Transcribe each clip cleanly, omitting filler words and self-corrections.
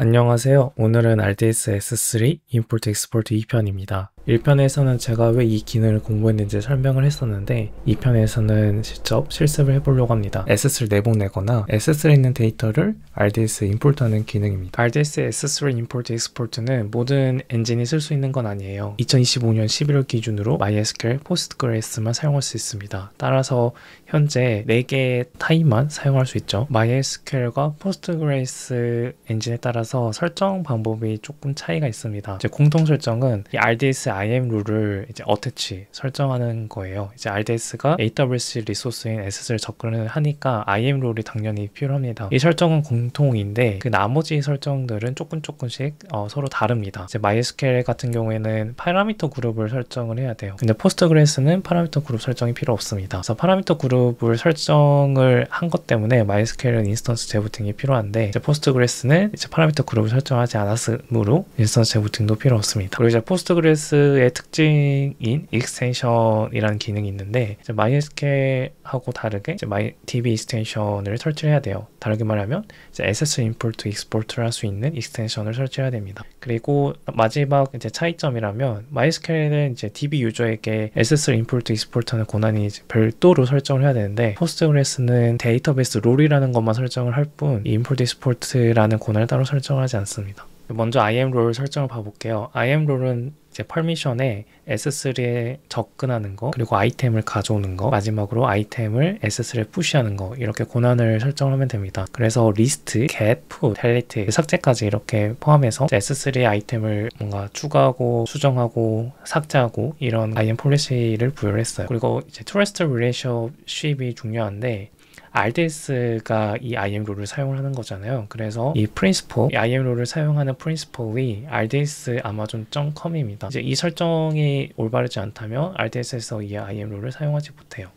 안녕하세요. 오늘은 RDS S3 임포트 익스포트 2편입니다. 1편에서는 제가 왜 이 기능을 공부했는지 설명을 했었는데 2편에서는 직접 실습을 해보려고 합니다. S3 내보내거나 S3에 있는 데이터를 RDS에 임포트하는 기능입니다. RDS S3 임포트 익스포트는 모든 엔진이 쓸 수 있는 건 아니에요. 2025년 11월 기준으로 MySQL, Postgres만 사용할 수 있습니다. 따라서 현재 4개의 타입만 사용할 수 있죠. MySQL과 Postgres 엔진에 따라서 설정 방법이 조금 차이가 있습니다. 이제 공통 설정은 이 RDS IAM 룰을 이제 attach 설정하는 거예요. 이제 RDS가 AWS 리소스인 S를 접근을 하니까 IAM 룰이 당연히 필요합니다. 이 설정은 공통인데 그 나머지 설정들은 조금씩 서로 다릅니다. 이제 MySQL 같은 경우에는 파라미터 그룹을 설정을 해야 돼요. 근데 Postgres는 파라미터 그룹 설정이 필요 없습니다. 그래서 파라미터 그룹을 설정을 한 것 때문에 MySQL은 인스턴스 재부팅이 필요한데 이제 Postgres는 이제 파라미터 그룹을 설정하지 않았으므로 인스턴스 재부팅도 필요 없습니다. 그리고 이제 Postgres의 특징인 익스텐션이라는 기능이 있는데 이제 MySQL하고 다르게 이제 MyDB 익스텐션을 설치를 해야 돼요. 다르게 말하면 이제 SS 임포트 익스포트를 할 수 있는 익스텐션을 설치해야 됩니다. 그리고 마지막 이제 차이점이라면 MySQL은 이제 DB 유저에게 SS 임포트 익스포트하는 권한이 이제 별도로 설정을 해야 되는데 Postgres는 데이터베이스 롤이라는 것만 설정을 할 뿐 임포트 익스포트라는 권한을 따로 설정을 하지 않습니다. 먼저 IAM 롤 설정을 봐볼게요. IAM 롤은 이제 퍼미션에 S3에 접근하는 거, 그리고 아이템을 가져오는 거, 마지막으로 아이템을 S3에 푸시하는 거, 이렇게 권한을 설정하면 됩니다. 그래서 리스트, get, put, delete, 삭제까지 이렇게 포함해서 S3에 아이템을 뭔가 추가하고 수정하고 삭제하고 이런 IAM 폴리시를 부여를 했어요. 그리고 이제 trust relationship이 중요한데 RDS가 이 IAM 룰을 사용을 하는 거잖아요. 그래서 이 principle, 이 IAM 룰을 사용하는 principle이 RDS amazon.com입니다. 이제 이 설정이 올바르지 않다면 RDS에서 이 IAM 룰을 사용하지 못해요.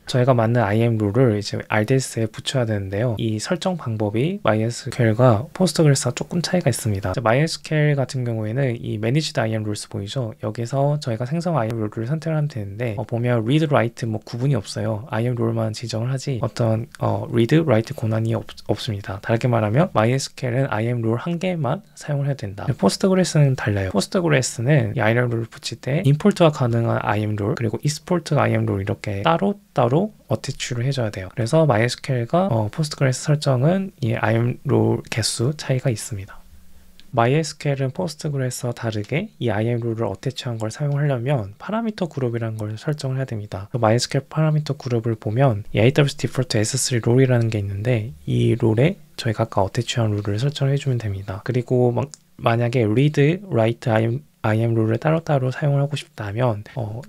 저희가 맞는 IAM 룰을 이제 RDS에 붙여야 되는데요. 이 설정 방법이 MySQL과 Postgres와 조금 차이가 있습니다. MySQL 같은 경우에는 이 Managed IAM Rules 보이죠? 여기서 저희가 생성 IAM 룰을 선택을 하면 되는데 보면 Read, Write 뭐 구분이 없어요. IAM 룰만 지정을 하지 어떤 Read, Write 권한이 없습니다. 다르게 말하면 MySQL은 IAM 룰 한 개만 사용을 해야 된다. Postgres는 달라요. Postgres는 이 IAM 룰을 붙일 때 임포트가 가능한 IAM 룰 그리고 익스포트 IAM 룰 이렇게 따로 어태치를 해줘야 돼요. 그래서 MySQL과 Postgres 설정은 이 IAM 룰 개수 차이가 있습니다. MySQL은 Postgres와 다르게 이 IAM 룰을 어태치한 걸 사용하려면 파라미터 그룹이라는 걸 설정을 해야 됩니다. MySQL 파라미터 그룹을 보면 이 AWS 디폴트 S3 롤이라는 게 있는데 이 롤에 저희가 아까 어태치한 룰을 설정을 해주면 됩니다. 그리고 만약에 read, write, IAM 룰을 따로따로 사용을 하고 싶다면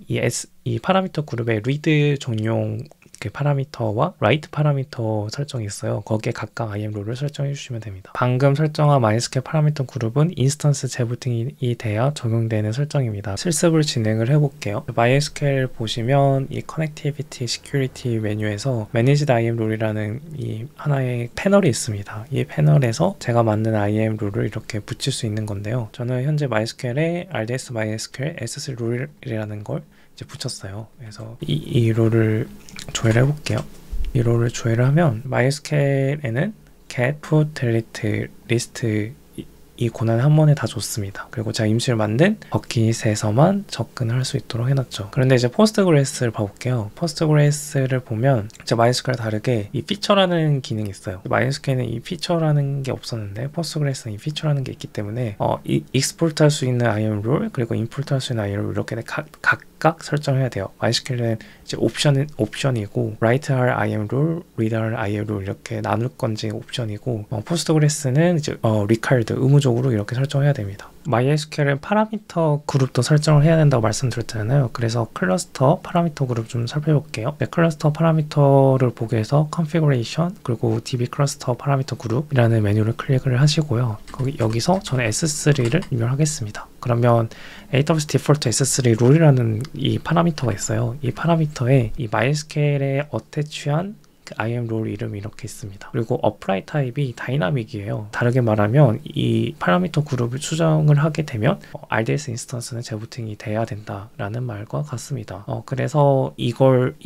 이 파라미터 그룹에 read 전용 그 파라미터와 write 파라미터 설정이 있어요. 거기에 각각 IAM 룰을 설정해 주시면 됩니다. 방금 설정한 MySQL 파라미터 그룹은 인스턴스 재부팅이 돼야 적용되는 설정입니다. 실습을 진행을 해볼게요. MySQL 보시면 이 Connectivity Security 메뉴에서 Managed IAM 룰이라는 이 하나의 패널이 있습니다. 이 패널에서 제가 만든 IAM 룰을 이렇게 붙일 수 있는 건데요. 저는 현재 MySQL에 RDS MySQL S3 룰이라는 걸 이제 붙였어요. 그래서 이 룰을 조회를 해볼게요. 이 룰을 조회를 하면 MySQL에는 get, put, delete, list 이 권한 한 번에 다 줬습니다. 그리고 제가 임시로 만든 버킷에서만 접근을 할 수 있도록 해놨죠. 그런데 이제 Postgres를 봐볼게요. Postgres를 보면 이제 MySQL 다르게 이 피처라는 기능이 있어요. MySQL은 이 피처라는 게 없었는데 Postgres는 이 피처라는 게 있기 때문에 익스포트 할 수 있는 IAM 룰 그리고 임포트 할 수 있는 IAM 룰 이렇게 각각 설정을 해야 돼요. MySQL은 이제 옵션이고 write 할 IAM 룰, read 할 IAM 룰 이렇게 나눌 건지 옵션이고 Postgres는 이제 required 의무적으로 이렇게 설정해야 됩니다. MySQL은 파라미터 그룹도 설정을 해야 된다고 말씀드렸잖아요. 그래서 클러스터 파라미터 그룹 좀 살펴볼게요. 네, 클러스터 파라미터를 보기 위해서 Configuration 그리고 DB 클러스터 파라미터 그룹이라는 메뉴를 클릭을 하시고요. 여기서 저는 S3를 입력하겠습니다. 그러면 AWS 디폴트 S3 룰이라는 이 파라미터가 있어요. 이 파라미터에 이 MySQL에 어태치한 IAM 롤 이름이 이렇게 있습니다. 그리고 apply 타입이 다이나믹이에요. 다르게 말하면 이 파라미터 그룹을 수정을 하게 되면 RDS 인스턴스는 재부팅이 돼야 된다라는 말과 같습니다. 그래서 이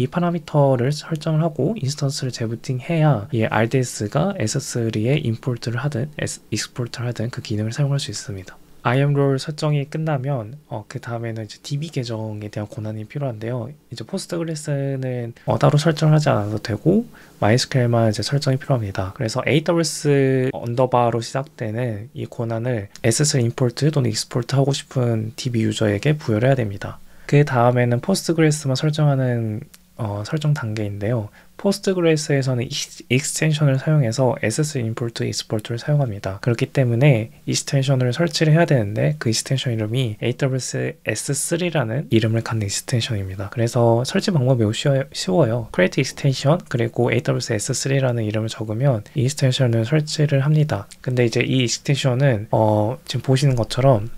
파라미터를 설정을 하고 인스턴스를 재부팅해야 이 RDS가 S3에 임포트를 하든 익스포트를 하든 그 기능을 사용할 수 있습니다. IAM 롤 설정이 끝나면 그 다음에는 이제 DB 계정에 대한 권한이 필요한데요. 이제 포스트그레스는 따로 설정을 하지 않아도 되고 MySQL만 이제 설정이 필요합니다. 그래서 AWS 언더바로 시작되는 이 권한을 S3 임포트 또는 익스포트 하고 싶은 DB 유저에게 부여를 해야 됩니다. 그 다음에는 포스트그레스만 설정하는 설정 단계인데요. 포스트그레스에서는 익스텐션을 사용해서 S3 임포트 익스포트를 사용합니다. 그렇기 때문에 익스텐션을 설치를 해야 되는데 그 익스텐션 이름이 AWS S3라는 이름을 갖는 익스텐션입니다. 그래서 설치 방법이 매우 쉬워요. create extension 그리고 AWS S3라는 이름을 적으면 이 익스텐션을 설치를 합니다. 근데 이제 이 익스텐션은 지금 보시는 것처럼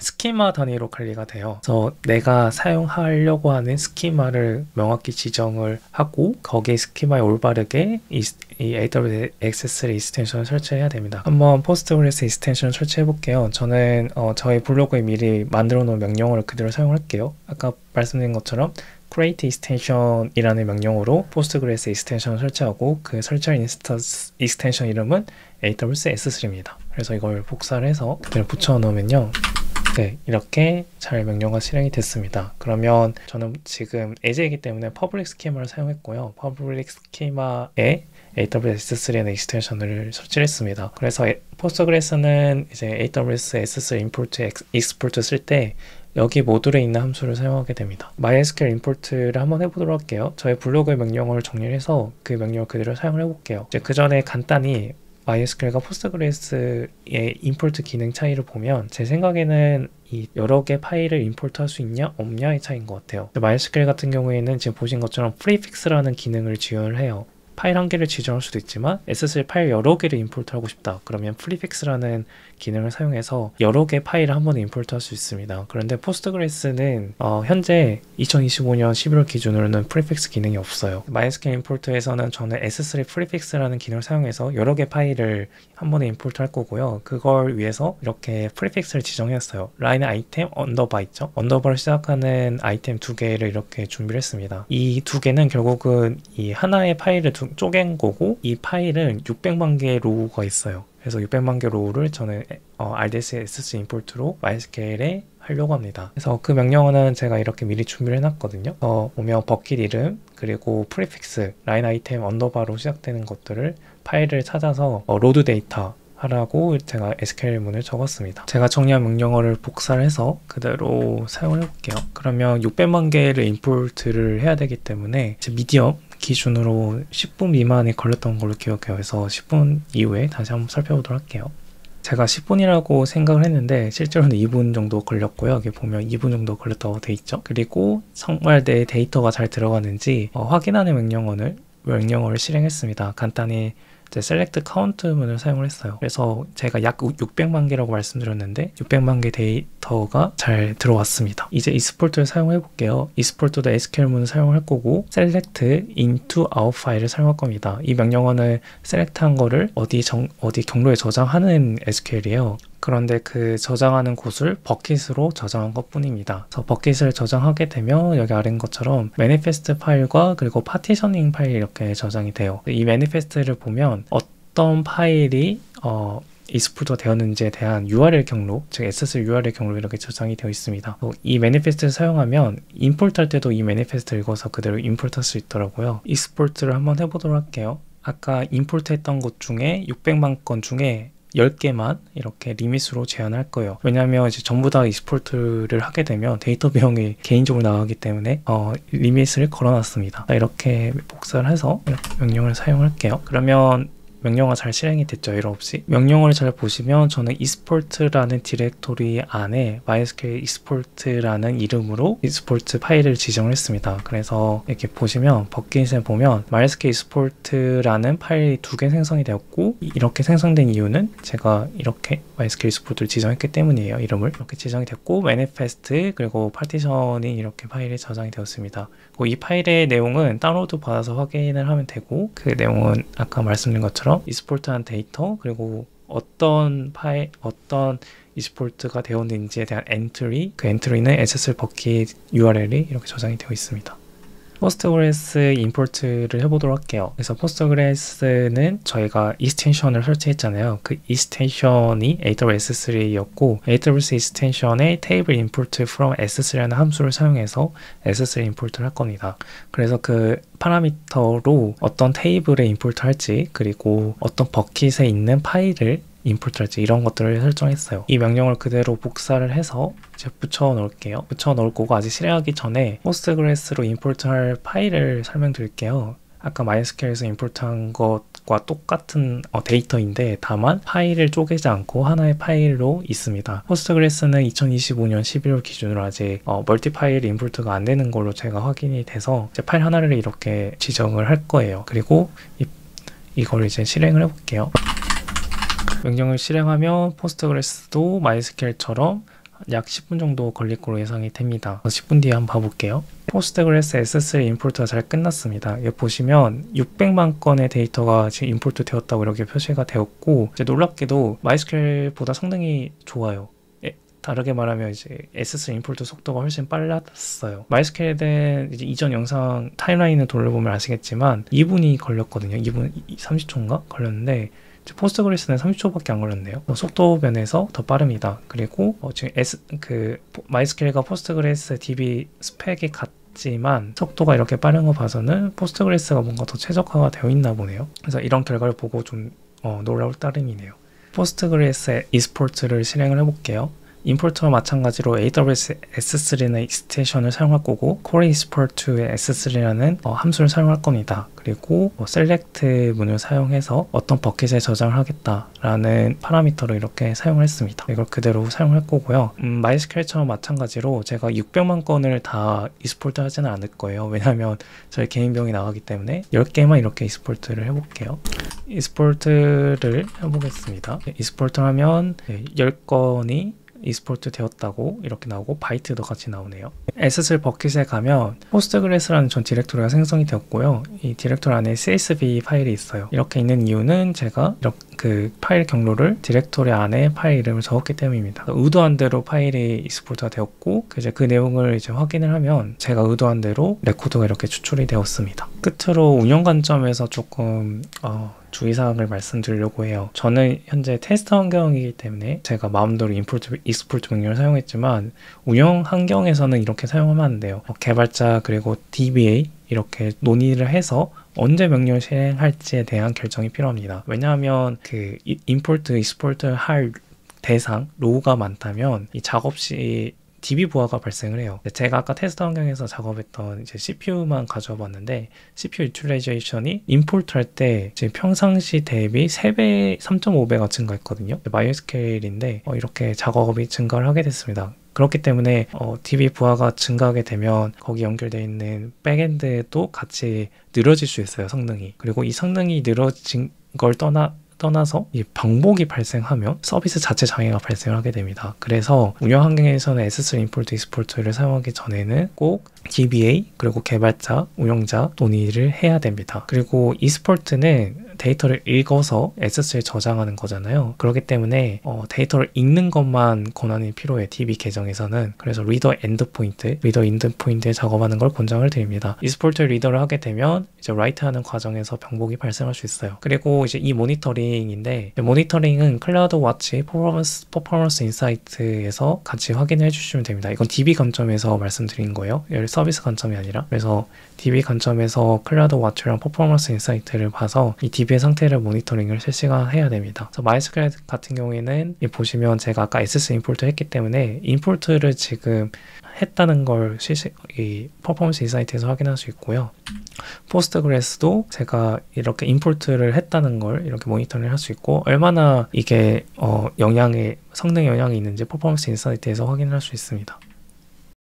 스키마 단위로 관리가 돼요. 그래서 내가 사용하려고 하는 스키마를 명확히 지정을 하고 거기에 스키마에 올바르게 이 AWS S3 익스텐션을 설치해야 됩니다. 한번 포스트그레스 익스텐션을 설치해 볼게요. 저는 저희 블로그에 미리 만들어 놓은 명령어를 그대로 사용할게요. 아까 말씀드린 것처럼 create extension이라는 명령어로 포스트그레스 익스텐션을 설치하고 그 설치할 인스턴스 익스텐션 이름은 AWS S3입니다. 그래서 이걸 복사를 해서 그대로 붙여 놓으면요. 네, 이렇게 잘 명령어가 실행이 됐습니다. 그러면 저는 지금 AJ이기 때문에 퍼블릭 스키마를 사용했고요. 퍼블릭 스키마에 AWS S3의 익스텐션을 설치를 했습니다. 그래서 포스트그레스는 이제 AWS S3 임포트 익스포트 쓸 때 여기 모듈에 있는 함수를 사용하게 됩니다. MySQL 임포트를 한번 해보도록 할게요. 저의 블로그의 명령어를 정리를 해서 그 명령어 그대로 사용을 해볼게요. 이제 그 전에 간단히 MySQL과 포스트그레스의 임포트 기능 차이를 보면 제 생각에는 이 여러 개 파일을 임포트 할 수 있냐 없냐의 차이인 것 같아요. MySQL 같은 경우에는 지금 보신 것처럼 프리픽스라는 기능을 지원을 해요. 파일 한 개를 지정할 수도 있지만 S3 파일 여러 개를 임포트 하고 싶다. 그러면 프리픽스라는 기능을 사용해서 여러 개 파일을 한 번에 임포트 할 수 있습니다. 그런데 포스트그레스는 현재 2025년 11월 기준으로는 프리픽스 기능이 없어요. MySQL 임포트에서는 저는 S3 프리픽스라는 기능을 사용해서 여러 개 파일을 한 번에 임포트 할 거고요. 그걸 위해서 이렇게 프리픽스를 지정했어요. 라인 아이템 언더바 있죠? 언더바로 시작하는 아이템 두 개를 이렇게 준비를 했습니다. 이 두 개는 결국은 이 하나의 파일을 쪼갠 거고 이 파일은 600만 개의 로우가 있어요. 그래서 600만 개 로우를 저는 RDS S3 임포트로 MySQL에 하려고 합니다. 그래서 그 명령어는 제가 이렇게 미리 준비를 해놨거든요. 보면 버킷 이름 그리고 프리픽스 라인 아이템 언더바로 시작되는 것들을 파일을 찾아서 로드 데이터 하라고 제가 SQL 문을 적었습니다. 제가 정리한 명령어를 복사를 해서 그대로 사용을 해볼게요. 그러면 600만 개를 임포트를 해야 되기 때문에 미디엄 기준으로 10분 미만이 걸렸던 걸로 기억해요. 그래서 10분 이후에 다시 한번 살펴보도록 할게요. 제가 10분이라고 생각을 했는데 실제로는 2분 정도 걸렸고요. 여기 보면 2분 정도 걸렸다고 돼 있죠. 그리고 정말 내 데이터가 잘 들어가는지 확인하는 명령어를 실행했습니다. 간단히 select count 문을 사용을 했어요. 그래서 제가 약 600만 개라고 말씀드렸는데 600만 개 데이터가 잘 들어왔습니다. 이제 expорт를 사용해 볼게요. export도 SQL 문을 사용할 거고 select into our 파일을 사용할 겁니다. 이 명령어는 select한 거를 어디 경로에 저장하는 SQL이에요. 그런데 그 저장하는 곳을 버킷으로 저장한 것 뿐입니다. 그래서 버킷을 저장하게 되면 여기 아래인 것처럼 매니페스트 파일과 그리고 파티셔닝 파일이 이렇게 저장이 돼요. 이 매니페스트를 보면 어떤 파일이 익스포트가 되었는지에 대한 URL 경로, 즉 S3 URL 경로 이렇게 저장이 되어 있습니다. 이 매니페스트를 사용하면 임포트 할 때도 이 매니페스트를 읽어서 그대로 임포트 할 수 있더라고요. 익스포트를 한번 해보도록 할게요. 아까 임포트 했던 것 중에 600만 건 중에 10개만 이렇게 리밋으로 제한할 거예요. 왜냐하면 이제 전부 다 익스포트를 하게 되면 데이터 비용이 개인적으로 나가기 때문에 리밋을 걸어놨습니다. 이렇게 복사를 해서 명령을 사용할게요. 그러면 명령어가 잘 실행이 됐죠. 에러 없이. 명령어를 잘 보시면 저는 esport라는 디렉토리 안에 MySQL esport라는 이름으로 esports 파일을 지정을 했습니다. 그래서 이렇게 보시면 버킷에 보면 MySQL esport라는 파일이 2개 생성이 되었고, 이렇게 생성된 이유는 제가 이렇게 MySQL esport를 지정했기 때문이에요. 이름을 이렇게 지정이 됐고, manifest 그리고 파티션이 이렇게 파일에 저장이 되었습니다. 그리고 이 파일의 내용은 다운로드 받아서 확인을 하면 되고, 그 내용은 아까 말씀드린 것처럼 esport한 데이터, 그리고 어떤 esport가 되었는지에 대한 엔트리, 그 엔트리는 SSL 버킷 URL이 이렇게 저장이 되어 있습니다. 포스트그레스 임포트를 해보도록 할게요. 그래서 포스트그레스는 저희가 이스텐션을 설치했잖아요. 그 이스텐션이 AWS S3였고, AWS 이스텐션의 테이블 임포트 from S3라는 함수를 사용해서 S3 임포트를 할 겁니다. 그래서 그 파라미터로 어떤 테이블에 임포트 할지, 그리고 어떤 버킷에 있는 파일을 임포트 할지, 이런 것들을 설정했어요. 이 명령을 그대로 복사를 해서 이제 붙여 놓을게요. 붙여 놓을 거고, 아직 실행하기 전에 포스트그레스로 임포트 할 파일을 설명드릴게요. 아까 MySQL에서 임포트한 것과 똑같은 데이터인데, 다만 파일을 쪼개지 않고 하나의 파일로 있습니다. 포스트그레스는 2025년 11월 기준으로 아직 멀티 파일 임포트가 안 되는 걸로 제가 확인이 돼서 이제 파일 하나를 이렇게 지정을 할 거예요. 그리고 이걸 이제 실행을 해볼게요. 명령을 실행하면 포스트그레스도 MySQL처럼 약 10분 정도 걸릴 거로 예상이 됩니다. 10분 뒤에 한번 봐볼게요. 포스트그레스 S3 임포트가 잘 끝났습니다. 여기 보시면 600만 건의 데이터가 지금 임포트 되었다고 이렇게 표시가 되었고, 이제 놀랍게도 MySQL보다 성능이 좋아요. 다르게 말하면 이제 S3 임포트 속도가 훨씬 빨랐어요. MySQL에 대한 이제 이전 영상 타임라인을 돌려보면 아시겠지만 2분이 걸렸거든요. 2분 30초인가 걸렸는데, 포스트그레스는 30초밖에 안 걸렸네요. 속도 면에서 더 빠릅니다. 그리고 지금 MySQL과 포스트그레스 DB 스펙이 같지만 속도가 이렇게 빠른 거 봐서는 포스트그레스가 뭔가 더 최적화가 되어 있나 보네요. 그래서 이런 결과를 보고 좀 놀라울 따름이네요. 포스트그레스 esport를 실행을 해볼게요. 임포트와 마찬가지로 AWS S3는 익스텐션을 사용할 거고, Core Export2의 S3라는 함수를 사용할 겁니다. 그리고 select 문을 사용해서 어떤 버킷에 저장을 하겠다라는 파라미터를 이렇게 사용을 했습니다. 이걸 그대로 사용할 거고요. MySQL처럼 마찬가지로 제가 600만 건을 다 export 하지는 않을 거예요. 왜냐하면 저희 개인 병이 나가기 때문에 10개만 이렇게 export를 해볼게요. export를 해보겠습니다. export를 하면 10건이 espor트 되었다고 이렇게 나오고, 바이트도 같이 나오네요. S3 버킷에 가면 포스트그레스라는 전 디렉토리가 생성이 되었고요. 이 디렉토리 안에 CSV 파일이 있어요. 이렇게 있는 이유는 제가 그 파일 경로를 디렉토리 안에 파일 이름을 적었기 때문입니다. 의도한 대로 파일이 익스포트가 되었고, 이제 그 내용을 이제 확인을 하면 제가 의도한 대로 레코드가 이렇게 추출이 되었습니다. 끝으로 운영 관점에서 조금 주의사항을 말씀드리려고 해요. 저는 현재 테스트 환경이기 때문에 제가 마음대로 임포트, 익스포트 명령을 사용했지만, 운영 환경에서는 이렇게 사용하면 안 돼요. 개발자 그리고 DBA 이렇게 논의를 해서 언제 명령을 실행할지에 대한 결정이 필요합니다. 왜냐하면 그 임포트, 익스포트 할 대상, 로우가 많다면 이 작업 시 DB 부하가 발생을 해요. 제가 아까 테스트 환경에서 작업했던 이제 CPU만 가져와 봤는데, CPU 유틸라이제이션이 임포트 할 때 평상시 대비 3배, 3.5배가 증가했거든요. MySQL인데 이렇게 작업이 증가를 하게 됐습니다. 그렇기 때문에 DB 부하가 증가하게 되면 거기 연결되어 있는 백엔드도 같이 늘어질 수 있어요, 성능이. 그리고 이 성능이 늘어진 걸 떠나서 이 병복이 발생하면 서비스 자체 장애가 발생하게 됩니다. 그래서 운영 환경에서는 S3 임포트, 익스포트를 사용하기 전에는 꼭 DBA 그리고 개발자, 운영자 논의를 해야 됩니다. 그리고 esport는 데이터를 읽어서 S3에 저장하는 거잖아요. 그렇기 때문에 데이터를 읽는 것만 권한이 필요해, DB 계정에서는. 그래서 리더 엔드포인트에 작업하는 걸 권장을 드립니다. espor트 리더를 하게 되면 이제 라이트하는 과정에서 병복이 발생할 수 있어요. 그리고 이제 이 모니터링인데, 모니터링은 클라우드 워치 퍼포먼스 인사이트에서 같이 확인해 주시면 됩니다. 이건 DB 관점에서 말씀드린 거예요. 서비스 관점이 아니라. 그래서 DB 관점에서 클라우드 워치랑 퍼포먼스 인사이트를 봐서 이 DB의 상태를 모니터링을 실시간 해야 됩니다. 그래서 MySQL 같은 경우에는 보시면 제가 아까 S3 임포트 했기 때문에 임포트를 지금 했다는 걸 이 퍼포먼스 인사이트에서 확인할 수 있고요. 포스트그레스도 제가 이렇게 임포트를 했다는 걸 이렇게 모니터링 할 수 있고 얼마나 이게 성능 영향이 있는지 퍼포먼스 인사이트에서 확인할 수 있습니다.